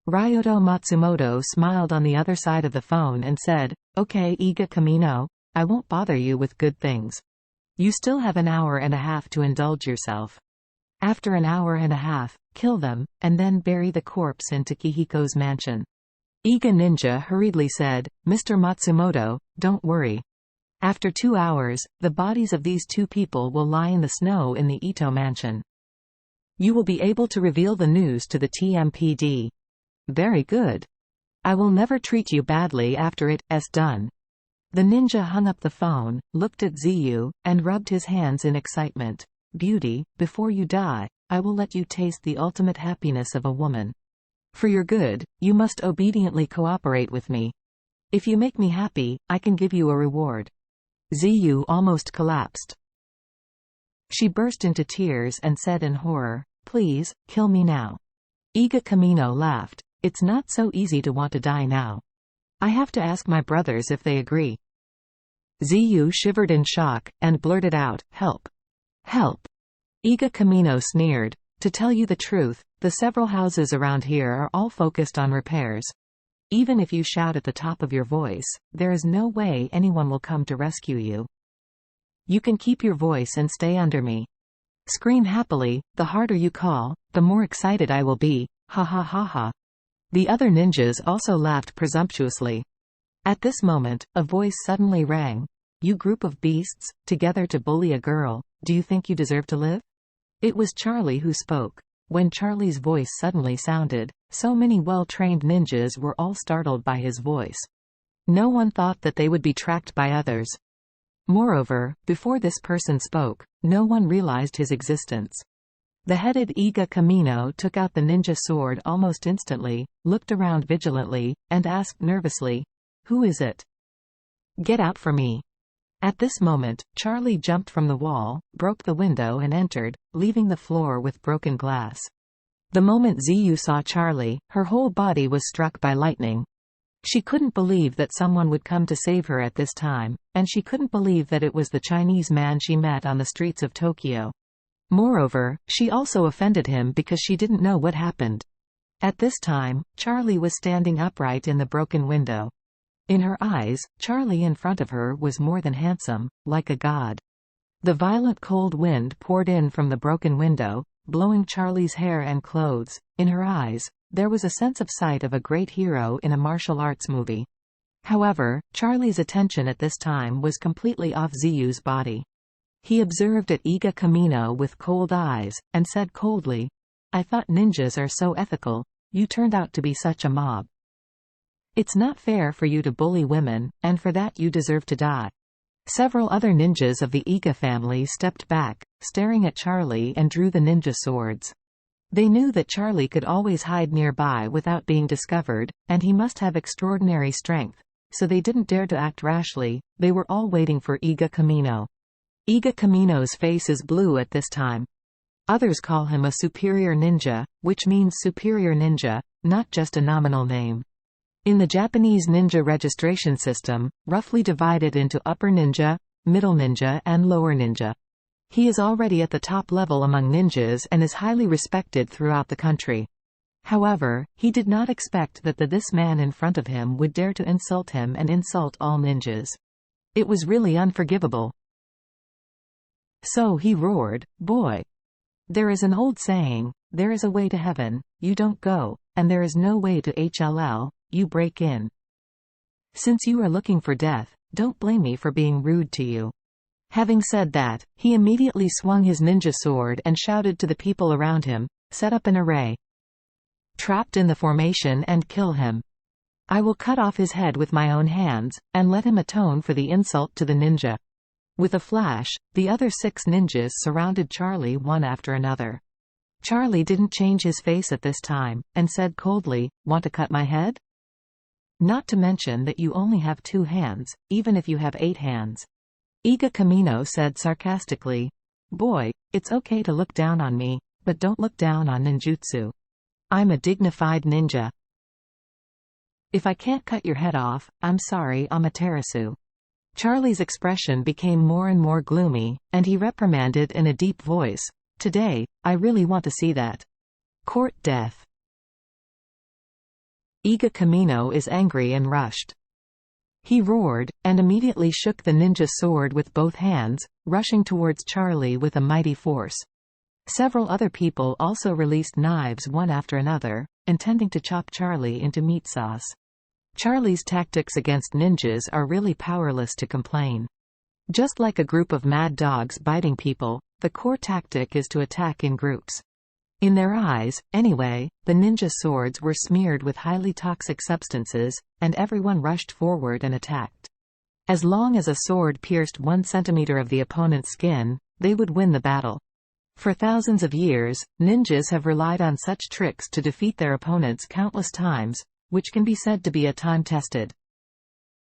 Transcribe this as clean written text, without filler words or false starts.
Ryoto Matsumoto smiled on the other side of the phone and said, "Okay, Iga Kamino, I won't bother you with good things. You still have an hour and a half to indulge yourself. After an hour and a half, kill them, and then bury the corpse in Takehiko's mansion." Iga Ninja hurriedly said, "Mr. Matsumoto, don't worry. After 2 hours, the bodies of these two people will lie in the snow in the Ito mansion. You will be able to reveal the news to the TMPD. Very good. I will never treat you badly after it's done." The ninja hung up the phone, looked at Ziyu, and rubbed his hands in excitement. "Beauty, before you die, I will let you taste the ultimate happiness of a woman. For your good, you must obediently cooperate with me. If you make me happy, I can give you a reward." Ziyu almost collapsed. She burst into tears and said in horror, "Please, kill me now." Iga Kamino laughed. "It's not so easy to want to die now. I have to ask my brothers if they agree." Ziyu shivered in shock, and blurted out, "Help! Help!" Iga Kamino sneered. "To tell you the truth, the several houses around here are all focused on repairs. Even if you shout at the top of your voice, there is no way anyone will come to rescue you. You can keep your voice and stay under me. Scream happily, the harder you call, the more excited I will be, ha ha ha ha." The other ninjas also laughed presumptuously. At this moment, a voice suddenly rang. "You group of beasts, together to bully a girl, do you think you deserve to live?" It was Charlie who spoke. When Charlie's voice suddenly sounded, so many well-trained ninjas were all startled by his voice. No one thought that they would be tracked by others. Moreover, before this person spoke, no one realized his existence. The headed Iga Kamino took out the ninja sword almost instantly, looked around vigilantly, and asked nervously, "Who is it? Get out for me." At this moment, Charlie jumped from the wall, broke the window and entered, leaving the floor with broken glass. The moment Ziyu saw Charlie, her whole body was struck by lightning. She couldn't believe that someone would come to save her at this time, and she couldn't believe that it was the Chinese man she met on the streets of Tokyo. Moreover, she also offended him because she didn't know what happened. At this time, Charlie was standing upright in the broken window. In her eyes, Charlie in front of her was more than handsome, like a god. The violent cold wind poured in from the broken window, blowing Charlie's hair and clothes. In her eyes, there was a sense of sight of a great hero in a martial arts movie. However, Charlie's attention at this time was completely off Ziyu's body. He observed at Iga Kamino with cold eyes, and said coldly, "I thought ninjas are so ethical. You turned out to be such a mob. It's not fair for you to bully women, and for that you deserve to die." Several other ninjas of the Iga family stepped back, staring at Charlie, and drew the ninja swords. They knew that Charlie could always hide nearby without being discovered, and he must have extraordinary strength, so they didn't dare to act rashly. They were all waiting for Iga Kamino. Iga Kamino's face is blue at this time. Others call him a superior ninja, which means superior ninja, not just a nominal name. In the Japanese ninja registration system, roughly divided into upper ninja, middle ninja and lower ninja. He is already at the top level among ninjas and is highly respected throughout the country. However, he did not expect that this man in front of him would dare to insult him and insult all ninjas. It was really unforgivable. So he roared, "Boy! There is an old saying, there is a way to heaven, you don't go, and there is no way to HLL, you break in. Since you are looking for death, don't blame me for being rude to you." Having said that, he immediately swung his ninja sword and shouted to the people around him, "Set up an array. Trapped in the formation and kill him. I will cut off his head with my own hands, and let him atone for the insult to the ninja." With a flash, the other 6 ninjas surrounded Charlie one after another. Charlie didn't change his face at this time, and said coldly, "Want to cut my head? Not to mention that you only have 2 hands, even if you have 8 hands." Iga Kamino said sarcastically, "Boy, it's okay to look down on me, but don't look down on ninjutsu. I'm a dignified ninja. If I can't cut your head off, I'm sorry, Amaterasu." Charlie's expression became more and more gloomy, and he reprimanded in a deep voice, "Today, I really want to see that. Court death." Iga Kamino is angry and rushed. He roared, and immediately shook the ninja sword with both hands, rushing towards Charlie with a mighty force. Several other people also released knives one after another, intending to chop Charlie into meat sauce. Charlie's tactics against ninjas are really powerless to complain. Just like a group of mad dogs biting people, the core tactic is to attack in groups. In their eyes, anyway, the ninja swords were smeared with highly toxic substances, and everyone rushed forward and attacked. As long as a sword pierced 1 centimeter of the opponent's skin, they would win the battle. For thousands of years, ninjas have relied on such tricks to defeat their opponents countless times, which can be said to be a time-tested,